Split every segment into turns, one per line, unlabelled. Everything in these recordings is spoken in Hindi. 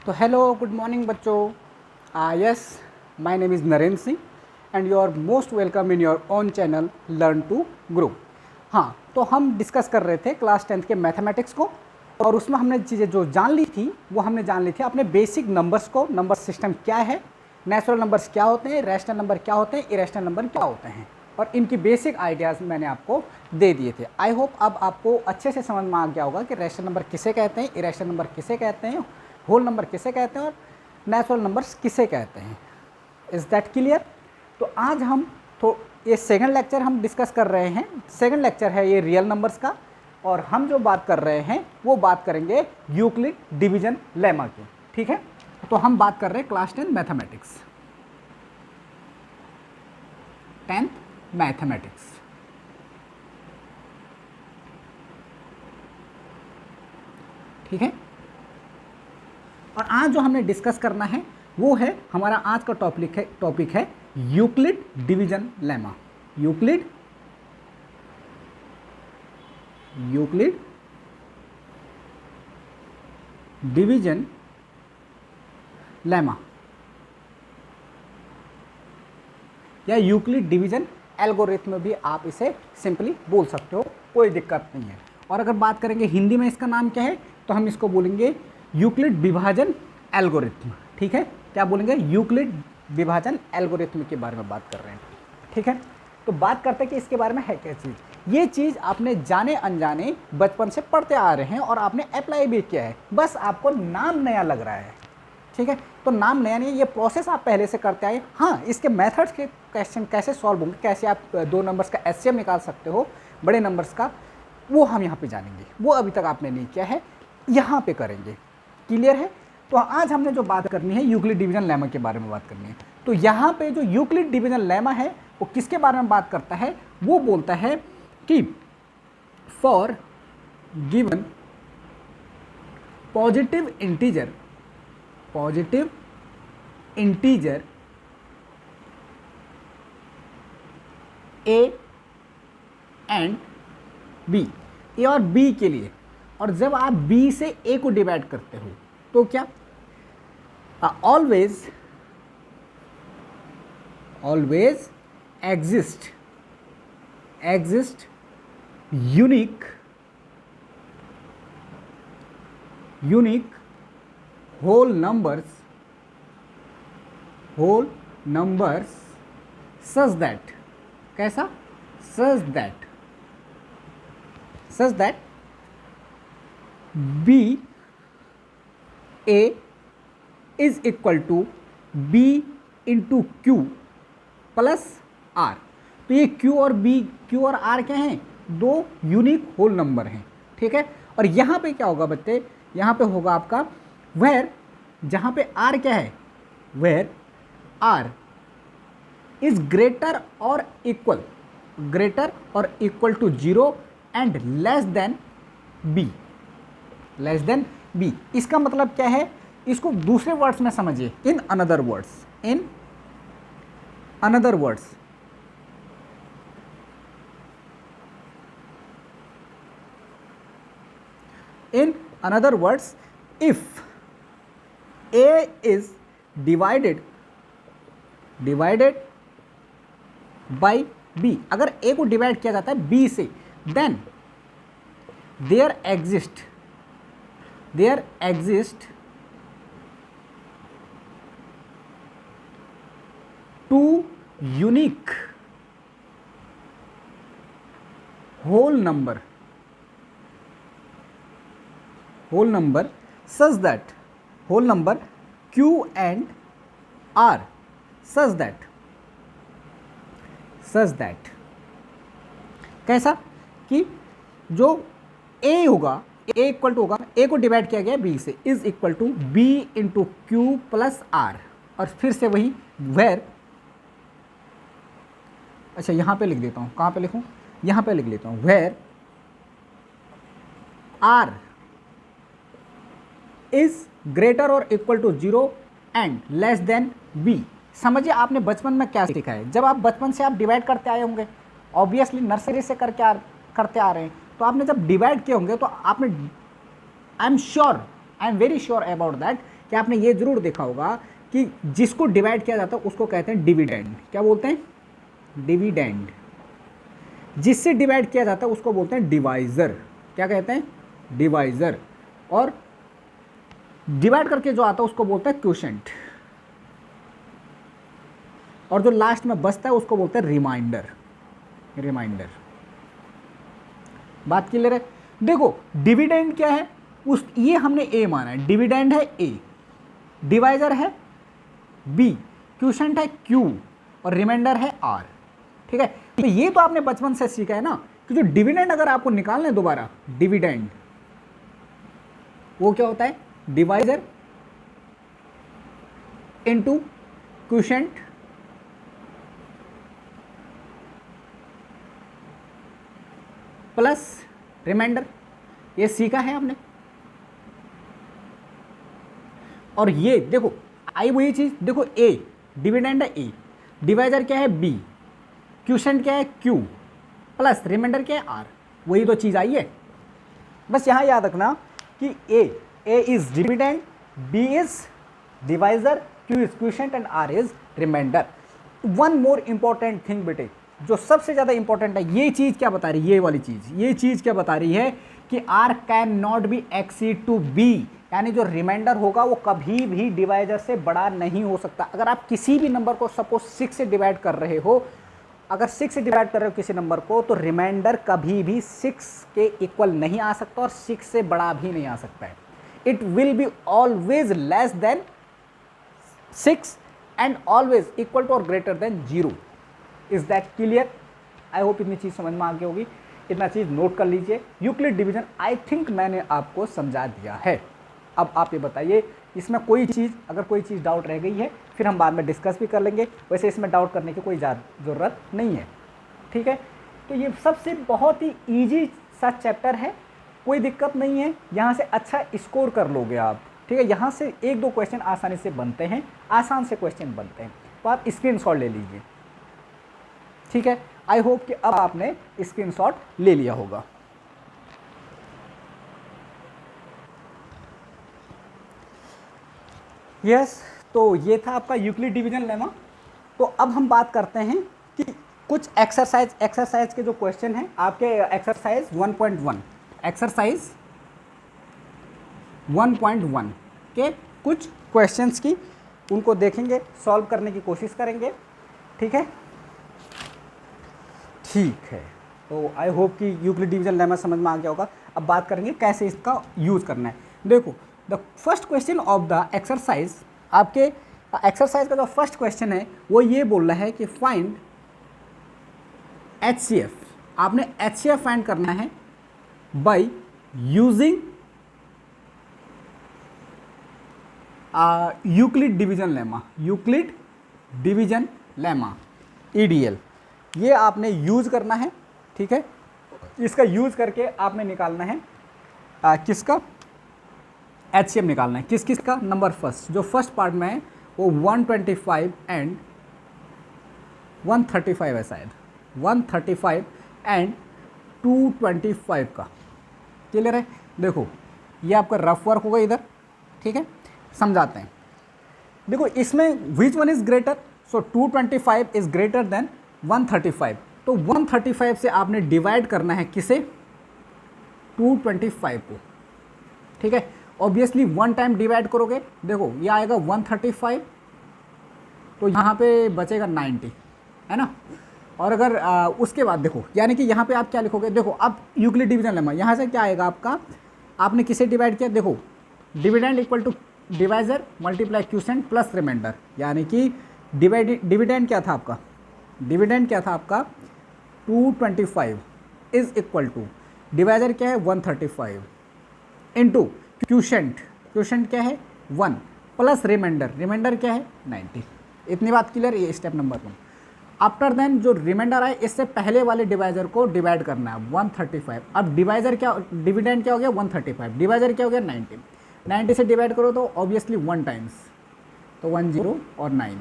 तो हेलो गुड मॉर्निंग बच्चों। Yes, my name is Narendra Singh and you are most welcome in your own channel learn to grow. हाँ, तो हम डिस्कस कर रहे थे क्लास 10th के मैथमेटिक्स को, और उसमें हमने चीज़ें जो जान ली थी वो हमने जान ली थी अपने बेसिक नंबर्स को। नंबर सिस्टम क्या है, नेचुरल नंबर्स क्या होते हैं, रैशनल नंबर क्या होते हैं, इरेशनल नंबर क्या होते हैं, और इनकी बेसिक आइडियाज़ मैंने आपको दे दिए थे। आई होप अब आपको अच्छे से समझ में आ गया होगा कि रैशनल नंबर किसे कहते हैं, इरेशनल नंबर किसे कहते हैं, होल नंबर किसे कहते हैं और नेचुरल नंबर्स किसे कहते हैं। Is that clear? तो आज हम ये सेकंड लेक्चर हम डिस्कस कर रहे हैं। सेकंड लेक्चर है ये रियल नंबर्स का, और हम जो बात कर रहे हैं वो बात करेंगे यूक्लिड डिवीजन लेमा की। ठीक है, तो हम बात कर रहे हैं क्लास 10 मैथमेटिक्स, 10th मैथमेटिक्स। ठीक है, और आज जो हमने डिस्कस करना है वो है, हमारा आज का टॉपिक है Euclid division lemma. Euclid division lemma या यूक्लिड डिवीजन एल्गोरिथम भी आप इसे सिंपली बोल सकते हो, कोई दिक्कत नहीं है। और अगर बात करेंगे हिंदी में इसका नाम क्या है, तो हम इसको बोलेंगे यूक्लिड विभाजन एल्गोरिथम। ठीक है, क्या बोलेंगे? यूक्लिड विभाजन एल्गोरिथम के बारे में बात कर रहे हैं। ठीक है, तो बात करते हैं कि इसके बारे में है क्या चीज़। ये चीज़ आपने जाने अनजाने बचपन से पढ़ते आ रहे हैं और आपने अप्लाई भी किया है, बस आपको नाम नया लग रहा है। ठीक है, तो नाम नया नहीं, ये प्रोसेस आप पहले से करते आए। हाँ, इसके मेथड्स के क्वेश्चन कैसे सॉल्व होंगे, कैसे आप दो नंबर्स का एचसीएम निकाल सकते हो बड़े नंबर्स का, वो हम यहाँ पे जानेंगे। वो अभी तक आपने नहीं किया है, यहाँ पे करेंगे। क्लियर है? तो आज हमने जो बात करनी है यूक्लिड डिवीजन लेमा के बारे में बात करनी है। तो यहाँ पे जो यूक्लिड डिवीजन लेमा है वो किसके बारे में बात करता है? वो बोलता है कि for given positive integer A and B, A और बी के लिए, और जब आप बी से ए को डिवाइड करते हो तो क्या always exist unique whole numbers such that, कैसा? Such that B A is equal to B into Q plus R. तो ये क्यू और आर क्या हैं? दो यूनिक होल नंबर हैं। ठीक है, और यहाँ पे क्या होगा बच्चे? यहाँ पे होगा आपका वेयर, जहाँ पे आर क्या है? वेयर आर इज ग्रेटर और equal to 0 and less than b. इसका मतलब क्या है? इसको दूसरे वर्ड्स में समझिए। In another words if a is divided by b, अगर a को डिवाइड किया जाता है b से, then there exist two unique whole number such that whole number q and r such that कैसा? कि जो a होगा, a इक्वल टू होगा, a को डिवाइड किया गया b से, is equal to b into Q plus r, और फिर से वही वेर, अच्छा यहाँ पे लिख देता हूँ, कहाँ पे लिखूँ? यहाँ पे लिख लेता हूँ, वेर आर इज ग्रेटर और equal to 0 and less than b. समझिए आपने बचपन में क्या सीखा है। जब आप बचपन से आप डिवाइड करते आए होंगे, ऑब्वियसली नर्सरी से करते आ रहे हैं, तो आपने जब डिवाइड किए होंगे तो आपने, I am very sure about that कि आपने ये जरूर देखा होगा कि जिसको डिवाइड किया जाता है उसको कहते हैं डिविडेंड। क्या बोलते हैं? डिविडेंड। जिससे डिवाइड किया जाता है उसको बोलते हैं डिवाइजर। क्या कहते हैं? डिवाइजर। और डिवाइड करके जो आता है उसको बोलते हैं क्वोशेंट। और जो लास्ट में बचता है उसको बोलते हैं रिमाइंडर। रिमाइंडर। बात क्लियर है? देखो डिविडेंड क्या है, उस ये हमने ए माना है, डिविडेंड है ए, डिवाइजर है बी, क्वोशेंट है क्यू, और रिमाइंडर है आर। ठीक है, तो ये तो आपने बचपन से सीखा है ना कि जो डिविडेंड अगर आपको निकालना है दोबारा, डिविडेंड वो क्या होता है? Divisor into quotient plus remainder. ये सीखा है आपने। और ये देखो आई वही चीज, देखो ए डिविडेंड है ए, डिवाइजर क्या है बी, क्वोशेंट क्या है क्यू, प्लस रिमाइंडर क्या है आर। वही तो चीज आई है। बस यहां याद रखना कि A is dividend, B is divisor, Q is quotient and R is reminder. One more important thing बेटे, जो सबसे ज्यादा इंपॉर्टेंट है, ये चीज क्या बता रही है? ये वाली चीज, ये चीज क्या बता रही है कि r can not be exceed to b, यानी जो रिमाइंडर होगा वो कभी भी डिवाइजर से बड़ा नहीं हो सकता। अगर आप किसी भी नंबर को सपोज 6 से डिवाइड कर रहे हो, अगर 6 से डिवाइड कर रहे हो किसी नंबर को, तो रिमाइंडर कभी भी 6 के इक्वल नहीं आ सकता और 6 से बड़ा भी नहीं आ सकता है। It will be always less than 6 and always equal to और greater than 0। Is that clear? I hope इतनी चीज समझ में आ गई होगी। इतना चीज नोट कर लीजिए। यूक्लिड डिवीजन आई थिंक मैंने आपको समझा दिया है। अब आप ये बताइए इसमें कोई चीज़, अगर कोई चीज़ डाउट रह गई है फिर हम बाद में डिस्कस भी कर लेंगे। वैसे इसमें डाउट करने की कोई ज़रूरत नहीं है। ठीक है, तो ये सबसे बहुत ही ईजी सा चैप्टर है, कोई दिक्कत नहीं है। यहाँ से अच्छा स्कोर कर लोगे आप। ठीक है, यहाँ से 1-2 क्वेश्चन आसानी से बनते हैं, आसान से क्वेश्चन बनते हैं, तो आप स्क्रीनशॉट ले लीजिए। ठीक है, आई होप कि अब आपने स्क्रीनशॉट ले लिया होगा। यस, तो ये था आपका यूक्लिड डिवीजन लेमा। तो अब हम बात करते हैं कि कुछ एक्सरसाइज के जो क्वेश्चन हैं आपके एक्सरसाइज 1.1, एक्सरसाइज 1.1 के कुछ क्वेश्चंस की, उनको देखेंगे, सॉल्व करने की कोशिश करेंगे। ठीक है, ठीक है, तो आई होप कि यूक्लिड डिवीजन लेमा समझ में आ गया होगा। अब बात करेंगे कैसे इसका यूज़ करना है। देखो the first question of the exercise, आपके एक्सरसाइज का जो फर्स्ट क्वेश्चन है वो ये बोल रहा है कि फाइंड HCF। आपने HCF फाइंड करना है by using Euclid division lemma, Euclid division lemma EDL, ये आपने यूज करना है। ठीक है, इसका यूज करके आपने निकालना है किसका? HCF निकालना है। किस किस का? नंबर फर्स्ट, जो फर्स्ट पार्ट में है वो 125 एंड 135 है शायद, 135 एंड 225 का। क्लियर है? देखो ये आपका रफ वर्क होगा इधर। ठीक है, समझाते हैं। देखो इसमें which one is greater, so 225 is greater then 135, तो 135 से आपने डिवाइड करना है किसे? 225 को। ठीक है, ऑब्वियसली 1 टाइम डिवाइड करोगे, देखो ये आएगा 135, तो यहाँ पे बचेगा 90, है ना। और अगर उसके बाद देखो, यानी कि यहाँ पे आप क्या लिखोगे? देखो अब यूक्लिड डिवीजन लेमा, यहाँ से क्या आएगा आपका? आपने किसे डिवाइड किया? देखो dividend equal to divisor multiply quotient plus remainder, यानी कि डिविडेंड क्या था आपका? डिविडेंड क्या था आपका? 225 इज इक्वल टू डिवाइजर क्या है? 135 इंटू क्वोशिएंट, क्वोशिएंट क्या है? 1 प्लस रिमाइंडर, रिमाइंडर क्या है? 90। इतनी बात क्लियर? ये स्टेप नंबर 1। आफ्टर देन जो रिमाइंडर आए इससे पहले वाले डिवाइजर को डिवाइड करना है 135। अब डिवाइजर क्या, डिविडेंड क्या हो गया? 135, डिवाइजर क्या हो गया? 90। 90 से डिवाइड करो तो ऑब्वियसली 1 टाइम्स, तो 1 0 और 9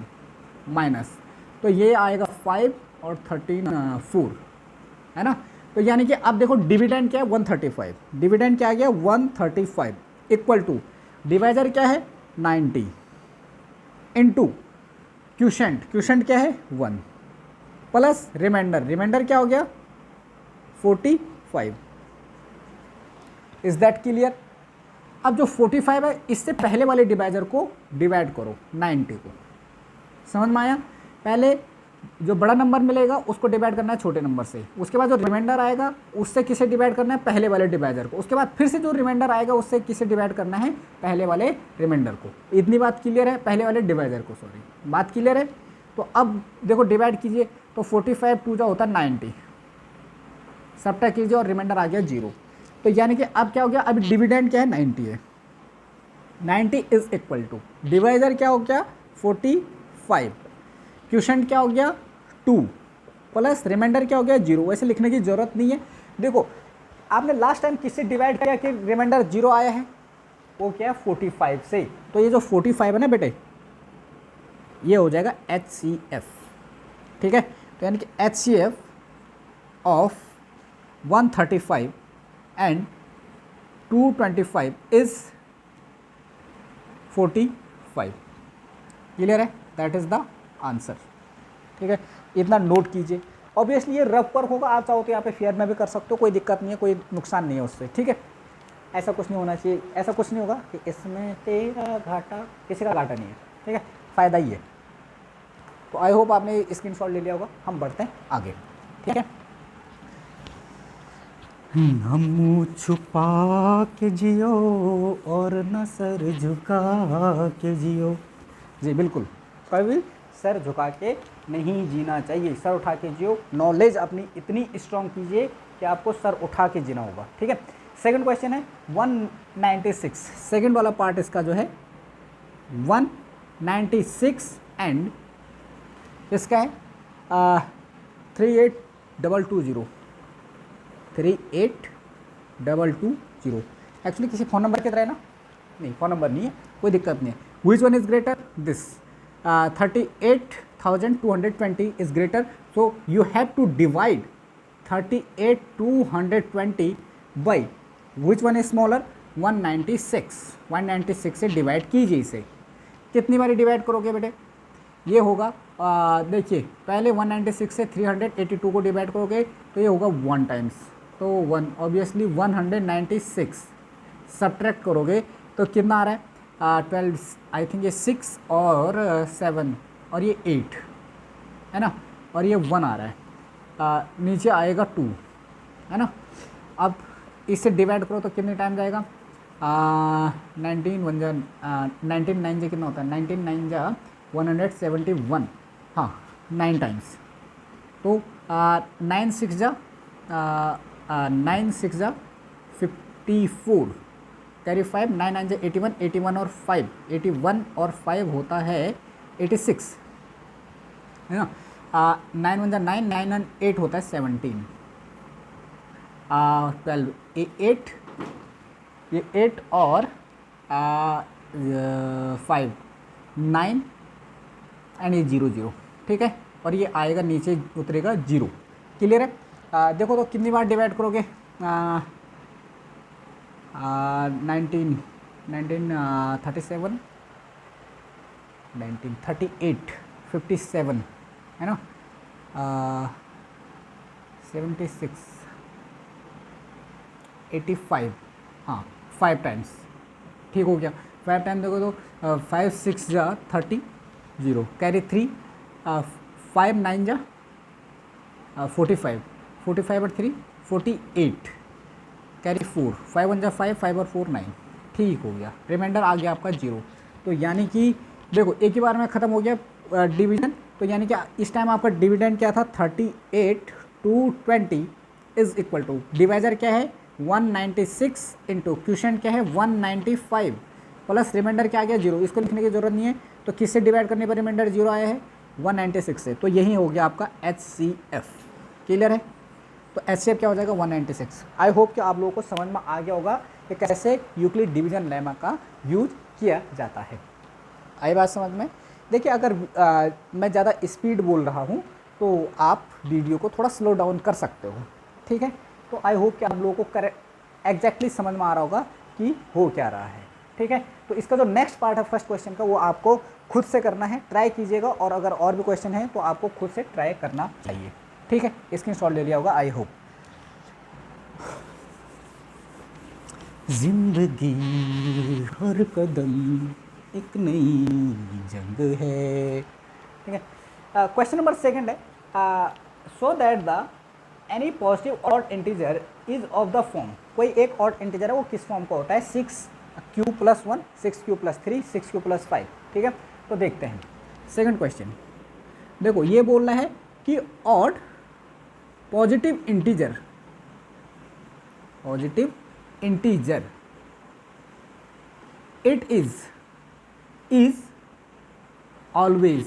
माइनस, तो ये आएगा 5 और 13 4, है ना। तो यानी कि अब देखो डिविडेंड क्या है? 135, डिविडेंड क्या आ गया? 135 इक्वल टू डिवाइजर क्या है? 90 इंटू क्यूशेंट, क्यूशेंट क्या है 1 प्लस रिमाइंडर, रिमाइंडर क्या हो गया 45। Is that clear? अब जो 45 है इससे पहले वाले डिवाइजर को डिवाइड करो 90 को, समझ में आया? पहले जो बड़ा नंबर मिलेगा उसको डिवाइड करना है छोटे नंबर से, उसके बाद जो रिमाइंडर आएगा उससे किसे डिवाइड करना है पहले वाले डिवाइजर को, उसके बाद फिर से जो रिमाइंडर आएगा उससे किसे डिवाइड करना है पहले वाले रिमाइंडर को। इतनी बात क्लियर है? पहले वाले डिवाइजर को, सॉरी, बात क्लियर है? तो अब देखो डिवाइड कीजिए तो 45 2 जा होता है 90, सबट्रैक्ट कीजिए और रिमाइंडर आ गया 0। तो यानी कि अब क्या हो गया, अभी डिविडेंड क्या है 90 है, 90 इज इक्वल टू डिवाइजर क्या हो गया 45, क्वोशिएंट क्या हो गया 2 प्लस रिमाइंडर क्या हो गया 0। वैसे लिखने की जरूरत नहीं है। देखो आपने लास्ट टाइम किससे डिवाइड किया कि रिमाइंडर 0 आया है, वो क्या है 45 से। तो ये जो 45 है ना बेटे, ये हो जाएगा HCF, ठीक है? तो यानी कि HCF of 135 and 225 is 45। Clear है? दैट इज द आंसर, ठीक है? इतना नोट कीजिए। ऑब्वियसली ये रफ पर होगा, आप चाहो तो यहाँ पे फेयर में भी कर सकते हो, कोई दिक्कत नहीं है, कोई नुकसान नहीं है उससे, ठीक है? ऐसा कुछ नहीं होना चाहिए, ऐसा कुछ नहीं होगा कि इसमें तेरा घाटा, किसी का घाटा नहीं है, ठीक है? फ़ायदा ही है। तो आई होप आपने स्क्रीनशॉट ले लिया होगा। हम बढ़ते हैं आगे, ठीक है? न मुँह छुपा के जियो और न सर झुका के जियो। जी बिल्कुल, कभी सर झुका के नहीं जीना चाहिए, सर उठा के जियो। नॉलेज अपनी इतनी स्ट्रॉन्ग कीजिए कि आपको सर उठा के जीना होगा, ठीक है? सेकंड क्वेश्चन है 196, सेकंड वाला पार्ट इसका जो है 196 एंड इसका है 38220, 38220। एक्चुअली किसी फ़ोन नंबर की तरह है ना? नहीं, फ़ोन नंबर नहीं है, कोई दिक्कत नहीं है। Which one is greater? This 38,220 is greater, so you have to divide 38,220 by which one is smaller? 196। 196 से डिवाइड कीजिए। इसे कितनी बारी डिवाइड करोगे बेटे? ये होगा देखिए, पहले 196 से 382 को डिवाइड करोगे तो ये होगा 1 टाइम्स, तो 1 ऑब्वियसली 196 सब्ट्रैक्ट करोगे तो कितना आ रहा है 12, आई थिंक ये 6 और 7 और ये 8 है ना, और ये 1 आ रहा है, नीचे आएगा 2 है ना। अब इससे डिवाइड करो तो कितने टाइम जाएगा? 19 1 जा 19 9 जा कितना होता है? 19 9 जा 171, हाँ 9 टाइम्स। तो 9 6 जा 9 6 जा 54, कैरी 5, 9 9 जा 81, 81 और 5, 81 और 5 होता है 86 है ना। 9 1 जा 9, 9 1 8 होता है 17, 12 8, ये 8 और 5 9 एंड ये 0 0, ठीक है? और ये आएगा नीचे उतरेगा 0। क्लियर है? देखो तो कितनी बार डिवाइड करोगे? 19 37 19 38 57 है ना, 76 85, हाँ 5 टाइम्स, ठीक हो गया। 5 टाइम देखो तो 5 6 जा 30, 0 कैरी 3, 5 9 जा 45, 45 और 3 48, कैरी 4, 5 1 जा 5, 5 और 4 9, ठीक हो गया। रिमाइंडर आ गया आपका 0। तो यानी कि देखो एक ही बार में ख़त्म हो गया डिवीजन। तो यानी कि इस टाइम आपका डिविडेंड क्या था 38,220 इज इक्वल टू डिवाइजर क्या है 196 इंटू क्वोशिएंट क्या है 195 प्लस रिमाइंडर क्या आ गया 0। इसको लिखने की जरूरत नहीं है। तो किससे डिवाइड करने पर रिमाइंडर 0 आया है 196 से। तो यही हो गया आपका HCF। क्लियर है? तो HCF क्या हो जाएगा 196। आई होप कि आप लोगों को समझ में आ गया होगा कि कैसे यूक्लिड डिवीजन लेमा का यूज किया जाता है। आई बात समझ में? देखिए अगर मैं ज़्यादा स्पीड बोल रहा हूँ तो आप वीडियो को थोड़ा स्लो डाउन कर सकते हो, ठीक है? तो आई होप कि आप लोगों को एग्जैक्टली समझ में आ रहा होगा कि हो क्या रहा है। ठीक है। तो इसका जो नेक्स्ट पार्ट है फर्स्ट क्वेश्चन का वो आपको खुद से करना है, ट्राई कीजिएगा, और अगर और भी क्वेश्चन है तो आपको खुद से ट्राई करना चाहिए, ठीक है। स्क्रीनशॉट ले लिया होगा आई होप। जिंदगी हर कदम एक नई जंग है, ठीक है। क्वेश्चन नंबर सेकंड है, so that the any positive odd integer is of the form, कोई एक ऑड इंटीजर है वो किस फॉर्म का होता है, 6q+1, 6q+3, 6q+5, ठीक है। तो देखते हैं सेकंड क्वेश्चन। देखो ये बोल रहा है कि odd positive integer it is always,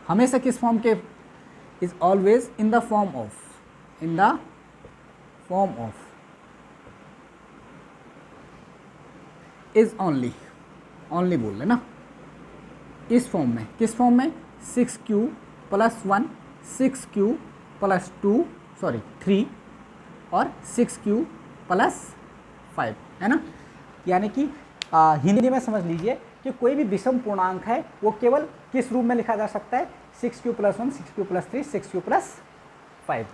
हमेशा किस फॉर्म के, is always in the form of is only बोल रहे ना, इस फॉर्म में, किस फॉर्म में, 6q+1, 6q+2 सॉरी 3 और 6q+5, है ना। यानी कि हिंदी में समझ लीजिए कि कोई भी विषम पूर्णांक है वो केवल किस रूप में लिखा जा सकता है, 6q+1, 6q+3, 6q+5।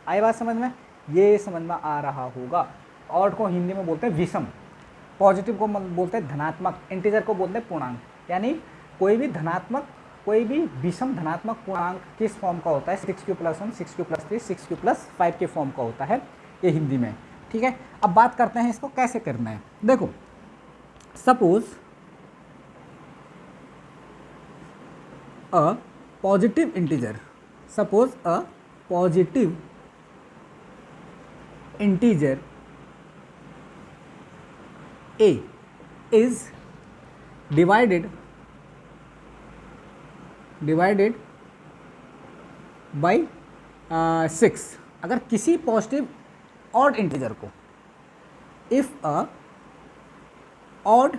आई बात समझ में, ये समझ में आ रहा होगा। ऑड को हिंदी में बोलते हैं विषम, पॉजिटिव को बोलते हैं धनात्मक, इंटीजर को बोलते हैं पूर्णांक। यानी कोई भी विषम धनात्मक पूर्णांक किस फॉर्म का होता है, 6q+1, 6q+3, 6q+5 के फॉर्म का होता है, ये हिंदी में, ठीक है। अब बात करते हैं इसको कैसे करना है। देखो suppose a positive integer a is divided by 6, अगर किसी पॉजिटिव ऑड इंटीजर को, if a odd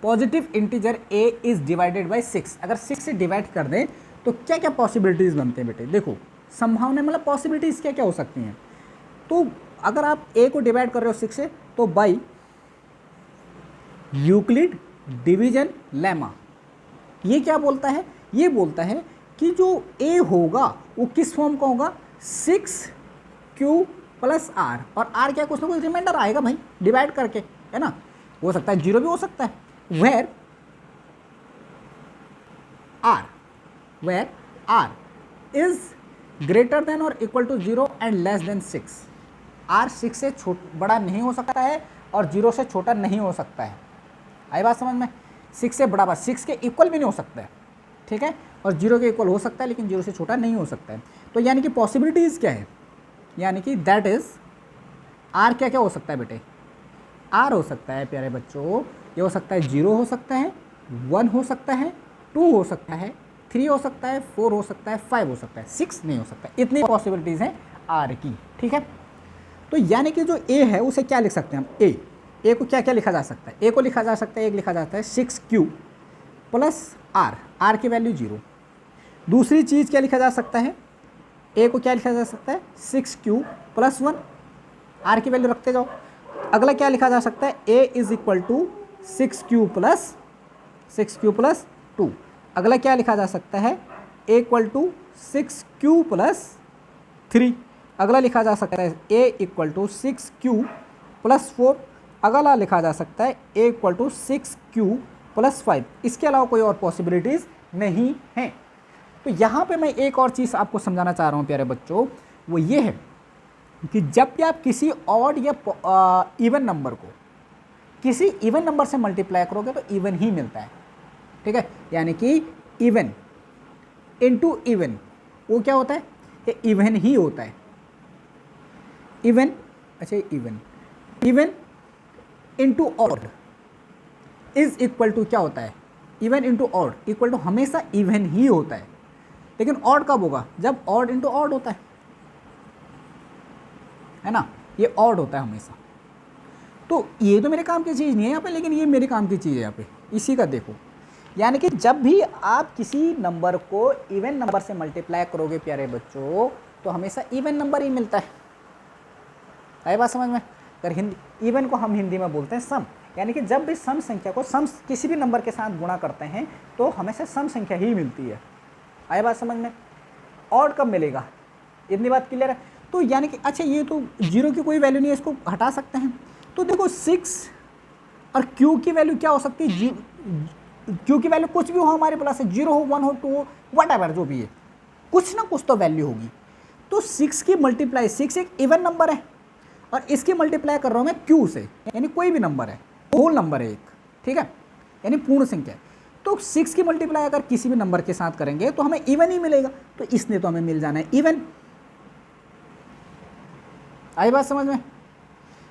positive integer a is divided by 6, अगर 6 से डिवाइड कर दें तो क्या क्या पॉसिबिलिटीज़ बनते हैं बेटे। देखो संभावना मतलब पॉसिबिलिटीज़ क्या क्या हो सकती हैं। तो अगर आप a को डिवाइड कर रहे हो 6 से, तो बाई यूक्लिड डिवीजन लेमा, ये क्या बोलता है, ये बोलता है कि जो a होगा वो किस फॉर्म का होगा, 6q+r, और r क्या कुछ ना कुछ रिमाइंडर आएगा भाई डिवाइड करके, है ना। हो सकता है 0 भी हो सकता है, where r is greater than और equal to 0 and less than 6, r 6 से बड़ा नहीं हो सकता है और 0 से छोटा नहीं हो सकता है। आई बात समझ में, 6 से बड़ा, 6 के इक्वल भी नहीं हो सकता है, ठीक है, और 0 के इक्वल हो सकता है लेकिन 0 से छोटा नहीं हो सकता है। तो यानी कि पॉसिबिलिटीज़ क्या है, यानी कि दैट इज़ r क्या क्या हो सकता है बेटे, r हो सकता है प्यारे बच्चों, ये हो सकता है 0 हो सकता है, 1 हो सकता है, 2 हो सकता है, 3 हो सकता है, 4 हो सकता है, 5 हो सकता है, 6 नहीं हो सकता। इतनी पॉसिबिलिटीज़ हैं r की, ठीक है। तो यानी कि जो a है उसे क्या लिख सकते हैं हम, a को क्या क्या लिखा जा सकता है, a को लिखा जा सकता है, एक लिखा जाता है 6q+r, r की वैल्यू 0। दूसरी चीज़ क्या लिखा जा सकता है, a को क्या लिखा जा सकता है, 6q+1, r की वैल्यू रखते जाओ। अगला क्या लिखा जा सकता है, a is equal to 6q+2। अगला क्या लिखा जा सकता है, a इक्वल टू 6q+3। अगला लिखा जा सकता है a इक्वल टू 6q+4। अगला लिखा जा सकता है a इक्वल टू 6q+5। इसके अलावा कोई और पॉसिबिलिटीज़ नहीं है। तो यहाँ पे मैं एक और चीज़ आपको समझाना चाह रहा हूँ प्यारे बच्चों, वो ये है कि जब भी आप किसी ऑड या इवन नंबर को किसी इवन नंबर से मल्टीप्लाई करोगे तो इवन ही मिलता है, ठीक है। यानी कि इवन इनटू इवन, वो क्या होता है, ये इवन ही होता है। इवन, अच्छा even into odd is equal to क्या होता है, even into odd equal to हमेशा इवन ही होता है। लेकिन ऑड कब होगा, जब ऑड इनटू ऑड होता है ना, ये ऑड होता है हमेशा। तो ये तो मेरे काम की चीज़ नहीं है यहाँ पे, लेकिन ये मेरे काम की चीज़ है यहाँ पे, इसी का देखो। यानी कि जब भी आप किसी नंबर को इवन नंबर से मल्टीप्लाई करोगे प्यारे बच्चों, तो हमेशा इवन नंबर ही मिलता है। आई बात समझ में। अगर हिंदी इवन को हम हिंदी में बोलते हैं सम, यानी कि जब भी सम संख्या को सम किसी भी नंबर के साथ गुणा करते हैं तो हमेशा सम संख्या ही मिलती है। आया बात समझ में? ऑड कब मिलेगा, इतनी बात क्लियर है। तो यानी कि अच्छा ये तो जीरो की कोई वैल्यू नहीं है, इसको हटा सकते हैं। तो देखो 6 और क्यू की वैल्यू क्या हो सकती है, क्यू की वैल्यू कुछ भी हो हमारे प्लस है, 0 हो 1 हो 2 हो वट एवर जो भी है, कुछ ना कुछ तो वैल्यू होगी। तो 6 की मल्टीप्लाई, 6 एक इवन नंबर है और इसकी मल्टीप्लाई कर रहा हूँ मैं क्यू से, यानी कोई भी नंबर है, होल नंबर है एक, ठीक है, यानी पूर्ण संख्या है। तो 6 की मल्टीप्लाई अगर किसी भी नंबर के साथ करेंगे तो हमें इवन ही मिलेगा, तो इसने तो हमें मिल जाना है इवन। आई बात समझ में?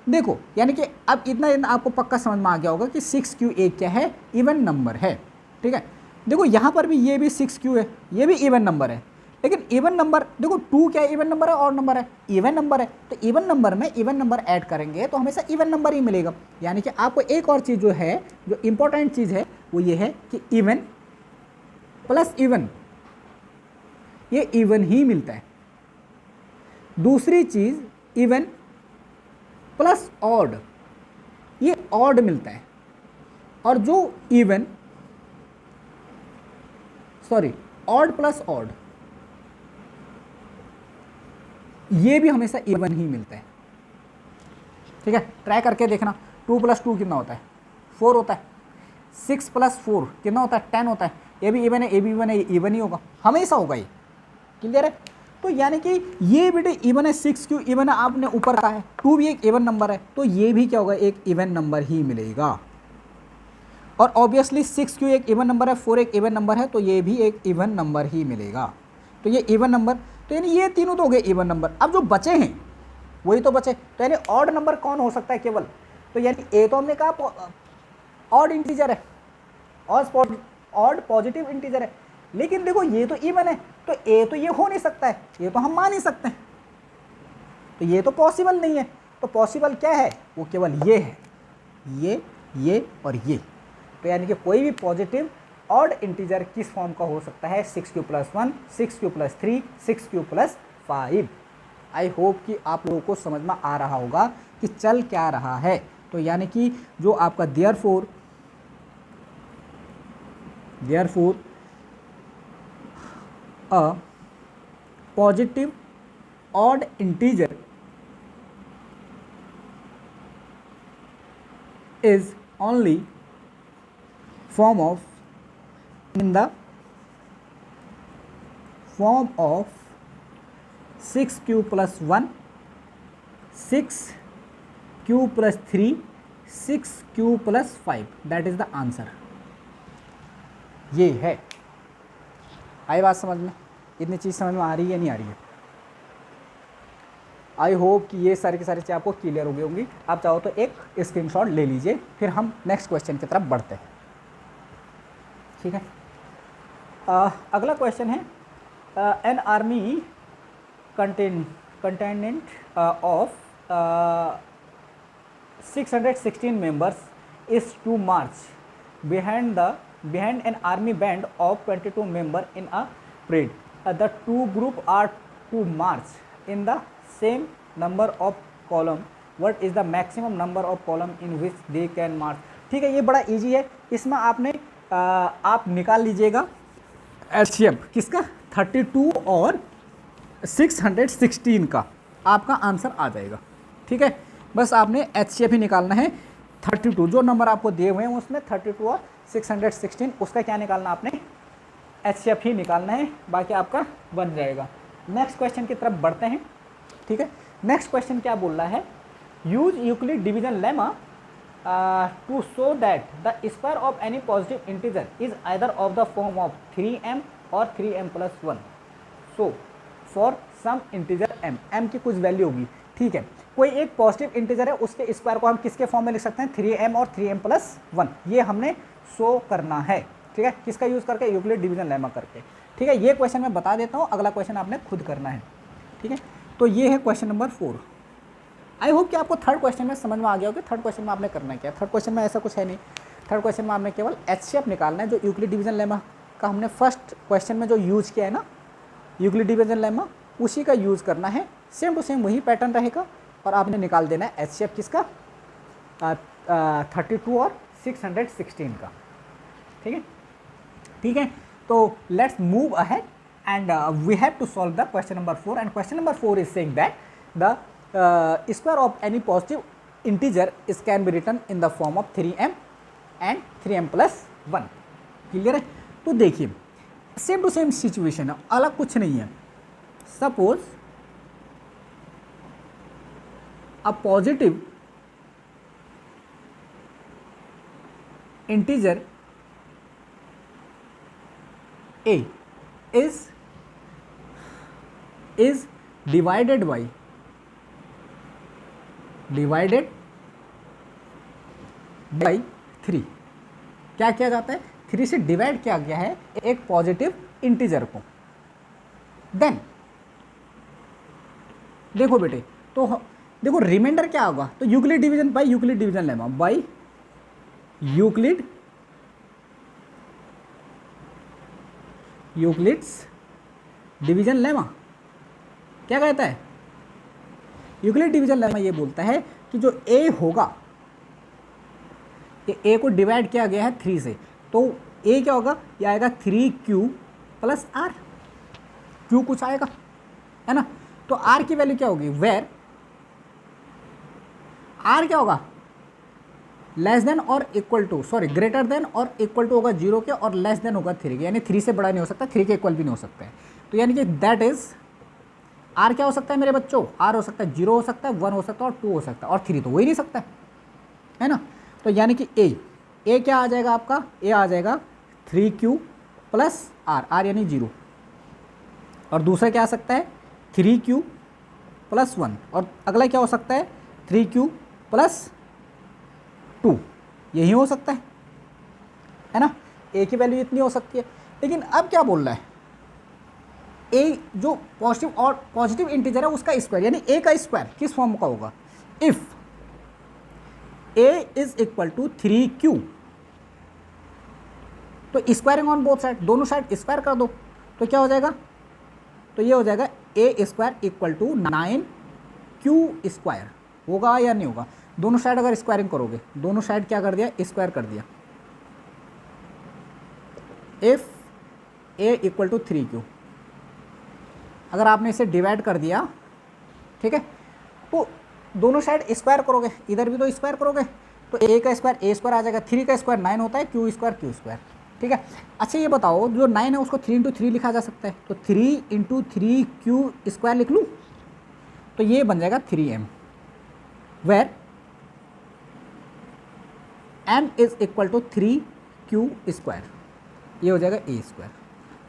देखो यानी कि अब इतना आपको पक्का समझ में आ गया होगा कि 6Q एक क्या है, इवन नंबर है, ठीक है। देखो यहाँ पर भी ये भी 6Q है, ये भी इवन नंबर है, लेकिन इवन नंबर देखो 2 क्या है, इवन नंबर है, और नंबर है, इवन नंबर है। तो इवन नंबर में इवन नंबर ऐड करेंगे तो हमेशा इवन नंबर ही मिलेगा। यानी कि आपको एक और चीज़ जो है, जो इंपॉर्टेंट चीज़ है वो ये है कि इवन प्लस इवन, ये इवन ही मिलता है। दूसरी चीज़ इवन प्लस ऑड, ये ऑड मिलता है। और जो इवन ऑड प्लस ऑड, ये भी हमेशा इवन ही मिलता है, ठीक है। ट्राई करके देखना, 2 + 2 कितना होता है, 4 होता है। 6 + 4 कितना होता है, 10 होता है। ये भी इवन है, ये भी इवन है, ये इवन ही होगा, हमेशा होगा ये, क्लियर है। तो यानी कि ये बेटे इवन है, 6Q इवन है, आपने ऊपर कहा है 2 भी एक इवन नंबर है, तो ये भी क्या होगा, एक इवन नंबर ही मिलेगा। और ऑब्वियसली 6Q एक इवन नंबर है, 4 एक इवन नंबर है, तो ये भी एक इवन नंबर ही मिलेगा। तो ये इवन नंबर, तो यानी ये तीनों तो हो गए इवन नंबर। अब जो बचे हैं वही तो बचे, तो यानी ऑड नंबर कौन हो सकता है केवल, तो यानी ए तो हमने कहा ऑड इंटीजर है, ऑड पॉजिटिव इंटीजर है, लेकिन देखो ये तो इवन है, तो ए तो ये हो नहीं सकता है, ये तो हम मान ही सकते हैं, तो ये तो पॉसिबल नहीं है। तो पॉसिबल क्या है, वो केवल ये है, ये और ये। तो यानी कि कोई भी पॉजिटिव ऑड इंटीजर किस फॉर्म का हो सकता है, 6Q + 1, 6Q + 3, 6Q + 5। I hope कि आप लोगों को समझ में आ रहा होगा कि चल क्या रहा है। तो यानी कि जो आपका therefore a positive odd integer is only form of in the form of 6Q + 1, 6Q + 3, 6Q + 5, that is the answer. ये है, आई बात समझ में? इतनी चीज़ समझ में आ रही है, नहीं आ रही है? आई होप कि ये सारी की सारी चीज़ें आपको क्लियर हो गई होंगी। आप चाहो तो एक स्क्रीनशॉट ले लीजिए, फिर हम नेक्स्ट क्वेश्चन की तरफ बढ़ते हैं, ठीक है। अगला क्वेश्चन है, an army contingent of 616 members is to march behind an army band of 22 member in a parade. The two group are to march in the same number of column, what is the maximum number of column in which they can march। ठीक है, ये बड़ा इजी है, इसमें आपने आप निकाल लीजिएगा एचसीएफ किसका, 32 और 616 का, आपका आंसर आ जाएगा, ठीक है। बस आपने एचसीएफ ही निकालना है, 32 जो नंबर आपको दिए हुए हैं उसमें 32 और 616, उसका क्या निकालना आपने, एचसीएफ ही निकालना है, बाकी आपका बन जाएगा। नेक्स्ट क्वेश्चन की तरफ बढ़ते हैं, ठीक है। नेक्स्ट क्वेश्चन क्या बोल रहा है, use Euclid division lemma to show that the square of any positive integer is either of the form of 3m और 3m + 1। So for some integer m की कुछ वैल्यू होगी, ठीक है। कोई एक पॉजिटिव इंटीजर है, उसके स्क्वायर को हम किसके फॉर्म में लिख सकते हैं, 3m और 3m + 1, ये हमने शो करना है, ठीक है। किसका यूज करके, यूक्लिड डिवीजन लेमा करके, ठीक है। ये क्वेश्चन मैं बता देता हूँ, अगला क्वेश्चन आपने खुद करना है, ठीक है। तो ये है क्वेश्चन नंबर 4। आई होप कि आपको थर्ड क्वेश्चन में समझ में आ गया होगा। थर्ड क्वेश्चन में आपने करना क्या है, थर्ड क्वेश्चन में ऐसा कुछ है नहीं। थर्ड क्वेश्चन में आपने केवल एचसीएफ निकालना है, जो यूक्लिड डिवीजन लेमा का हमने फर्स्ट क्वेश्चन में जो यूज़ किया है ना, यूक्लिड डिवीजन लेमा, उसी का यूज़ करना है। सेम टू सेम वही पैटर्न रहेगा, और आपने निकाल देना है HCF किसका, 32 और 616 का। ठीक है, ठीक है। तो let's move ahead and we have to solve the question number 4, and question number 4 is saying that the square of any positive integer is can be written in the form of 3m and 3m plus 1। Clear है? तो देखिए सेम टू सेम सिचुएशन है, अलग कुछ नहीं है। Suppose a positive integer a is divided by by 3। क्या किया जाता है, 3 से डिवाइड किया गया है एक पॉजिटिव इंटीजर को। देन देखो बेटे, तो देखो रिमाइंडर क्या होगा, तो Euclid division by Euclid division lemma, by Euclid's division lemma. क्या कहता है, यूक्लिड डिवीजन लेमा ये बोलता है कि जो a होगा, ये a को डिवाइड किया गया है 3 से, तो a क्या होगा, ये आएगा 3q प्लस r। q कुछ आएगा, है ना, तो r की वैल्यू क्या होगी, वेयर r क्या होगा, लेस देन और equal to, sorry greater than और इक्वल टू होगा 0 के, और लेस देन होगा 3 के, यानी 3 से बड़ा नहीं हो सकता, 3 के इक्वल भी नहीं हो सकता है। तो यानी कि दैट इज आर क्या हो सकता है मेरे बच्चों, आर हो सकता है 0 हो सकता है, 1 हो सकता है और 2 हो सकता है, और 3 तो हो ही नहीं सकता है ना। तो यानी कि ए क्या आ जाएगा आपका, ए आ जाएगा 3q प्लस आर यानी 0, और दूसरा क्या आ सकता है 3q प्लस 1, और अगला क्या हो सकता है 3q प्लस 2, यही हो सकता है ना। ए की वैल्यू इतनी हो सकती है। लेकिन अब क्या बोल रहा है, ए जो पॉजिटिव इंटीजर है उसका स्क्वायर, यानी ए का स्क्वायर किस फॉर्म का होगा, if a is equal to 3q, तो स्क्वायरिंग ऑन बोथ साइड, दोनों साइड स्क्वायर कर दो, तो क्या हो जाएगा, तो ये हो जाएगा A square equal to 9q square. होगा या नहीं होगा, दोनों साइड अगर स्क्वायरिंग करोगे, दोनों साइड क्या कर दिया, स्क्वायर कर दिया। If A equal to 3q, अगर आपने इसे डिवाइड कर दिया, ठीक है, तो दोनों साइड स्क्वायर करोगे, इधर भी तो स्क्वायर करोगे, तो ए का स्क्वायर ए स्क्वायर आ जाएगा, 3 का स्क्वायर 9 होता है, क्यू स्क्वायर, ठीक है। अच्छा ये बताओ, जो 9 है उसको 3 × 3 लिखा जा सकता है, तो 3 × 3q स्क्वायर लिख लूँ, तो ये बन जाएगा 3m, where m is equal to 3q square, ये हो जाएगा ए स्क्वायर।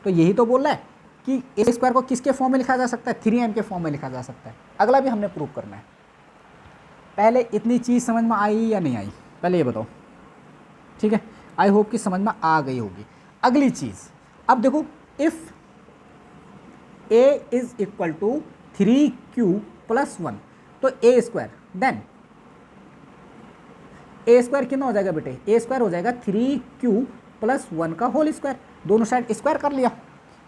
तो यही तो बोल रहा है कि ए स्क्वायर को किसके फॉर्म में लिखा जा सकता है, 3m के फॉर्म में लिखा जा सकता है। अगला भी हमने प्रूव करना है। पहले इतनी चीज़ समझ में आई या नहीं आई, पहले ये बताओ, ठीक है। आई होप कि समझ में आ गई होगी। अगली चीज़, अब देखो, if a is equal to 3q plus 1, तो a square, then a square कितना हो जाएगा बेटे, ए स्क्वायर हो जाएगा 3q प्लस 1 का होल स्क्वायर, दोनों साइड स्क्वायर कर लिया।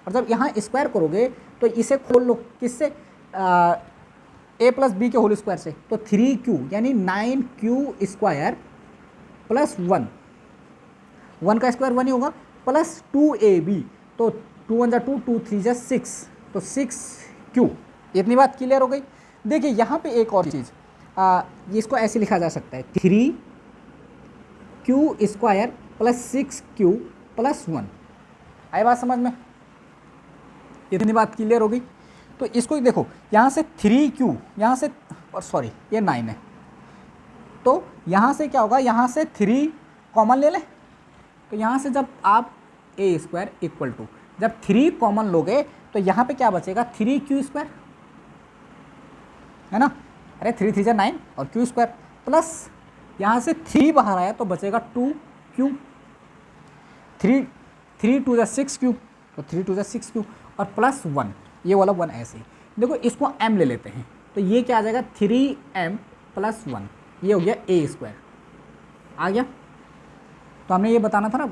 और जब यहाँ स्क्वायर करोगे तो इसे खोल लो, किससे, a प्लस बी के होल स्क्वायर से, तो 3q यानी 9q स्क्वायर प्लस 1 का स्क्वायर 1 ही होगा, प्लस 2ab, तो 2 × 1 = 2, 2 × 3 = 6, तो 6q। इतनी बात क्लियर हो गई। देखिए यहाँ पे एक और चीज़, इसको ऐसे लिखा जा सकता है 3q square plus 6q plus 1। आई बात समझ में, इतनी बात क्लियर हो गई। तो इसको देखो, यहाँ से 3q, यहाँ से, और सॉरी ये 9 है, तो यहाँ से क्या होगा, यहाँ से 3 कॉमन ले लें, तो यहाँ से जब आप ए स्क्वायर इक्वल टू, जब 3 कॉमन लोगे तो यहाँ पे क्या बचेगा, 3q स्क्वायर, है ना। अरे 3 × 3 = 9 और q स्क्वायर, प्लस यहाँ से 3 बाहर आया तो बचेगा 2q, 3 × 2 = 6q, तो 3 × 2 = 6q, और प्लस 1, ये वाला 1 ऐसे ही। देखो इसको m ले लेते हैं, तो ये क्या आ जाएगा 3m प्लस 1, ये हो गया ए स्क्वायर, आ गया। तो हमने ये बताना था ना,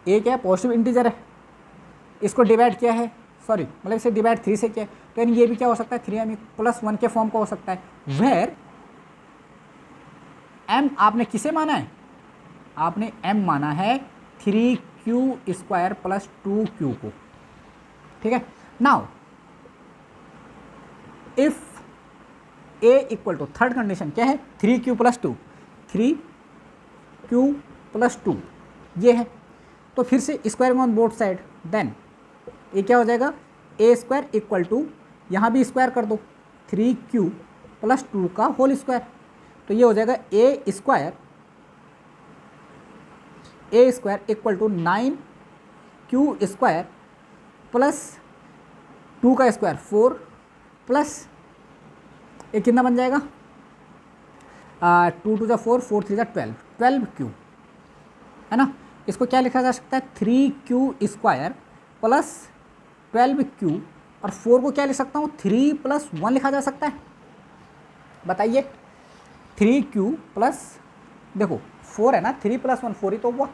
ए क्या है, पॉजिटिव इंटीजर है, इसको डिवाइड किया है, सॉरी मतलब इसे डिवाइड 3 से किया है, तो यानी ये भी क्या हो सकता है 3m प्लस 1 के फॉर्म का हो सकता है, वेयर m आपने किसे माना है, आपने m माना है 3q² प्लस 2q को, ठीक है। Now if a equal to, third condition क्या है 3q प्लस 2, 3q प्लस 2 ये है, तो फिर से square on both side, then ये क्या हो जाएगा a² इक्वल टू, यहाँ भी स्क्वायर कर दो 3q प्लस 2 का होल स्क्वायर, तो ये हो जाएगा a square equal to 9q² plus 2 का स्क्वायर 4 प्लस ये कितना बन जाएगा 2 2 4, 4 3 12, 12q है ना। इसको क्या लिखा जा सकता है 3q² प्लस 12q, और 4 को क्या लिख सकता हूँ 3 प्लस 1 लिखा जा सकता है, बताइए 3q प्लस, देखो 4 है ना, 3 प्लस 1 4 ही तो हुआ,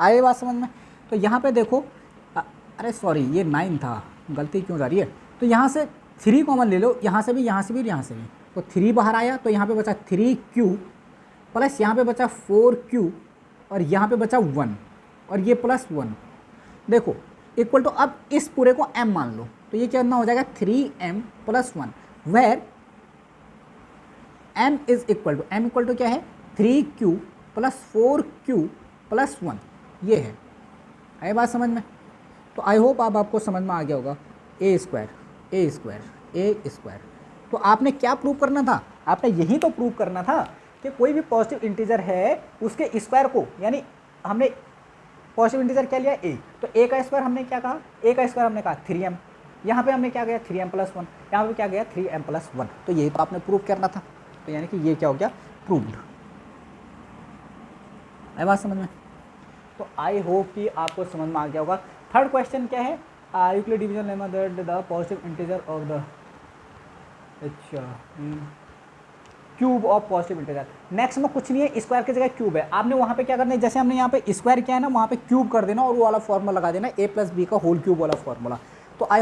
आए बात समझ में। तो यहाँ पे देखो अरे सॉरी ये 9 था, गलती क्यों जा रही है, तो यहाँ से 3 कॉमन ले लो, यहाँ से भी यहाँ से भी यहाँ से भी, तो 3 बाहर आया, तो यहाँ पे बचा 3q प्लस यहाँ पे बचा 4q और यहाँ पे बचा 1 और ये प्लस 1, देखो इक्वल टू, अब इस पूरे को m मान लो, तो ये कितना हो जाएगा 3m plus 1, where m is equal to क्या है 3q प्लस 4q प्लस 1, ये है बात समझ में। तो आई होप अब आपको समझ में आ गया होगा a स्क्वायर। तो आपने क्या प्रूव करना था, आपने यही तो प्रूव करना था कि कोई भी पॉजिटिव इंटीजर है उसके स्क्वायर को, यानी हमने पॉजिटिव इंटीजर क्या लिया a, तो a का स्क्वायर हमने क्या कहा, a का स्क्वायर हमने कहा 3m, यहाँ पे हमने क्या गया 3m प्लस 1, यहाँ पे क्या गया 3m प्लस 1, तो यही तो आपने प्रूव करना था, तो यानी कि ये क्या हो गया प्रूव्ड, है बात समझ में। तो आई होप कि आपको समझ में आ गया होगा। थर्ड क्वेश्चन क्या है, Euclid division lemma the positive integer of the cube of positive integer. Next में कुछ नहीं है, स्क्वायर की जगह क्यूब है, आपने वहाँ पे क्या करना है, जैसे हमने यहाँ पे स्क्वायर किया है ना, वहाँ पे क्यूब कर देना और वो वाला फॉर्मूला लगा देना a प्लस बी का होल क्यूब वाला फॉर्मूला। तो आई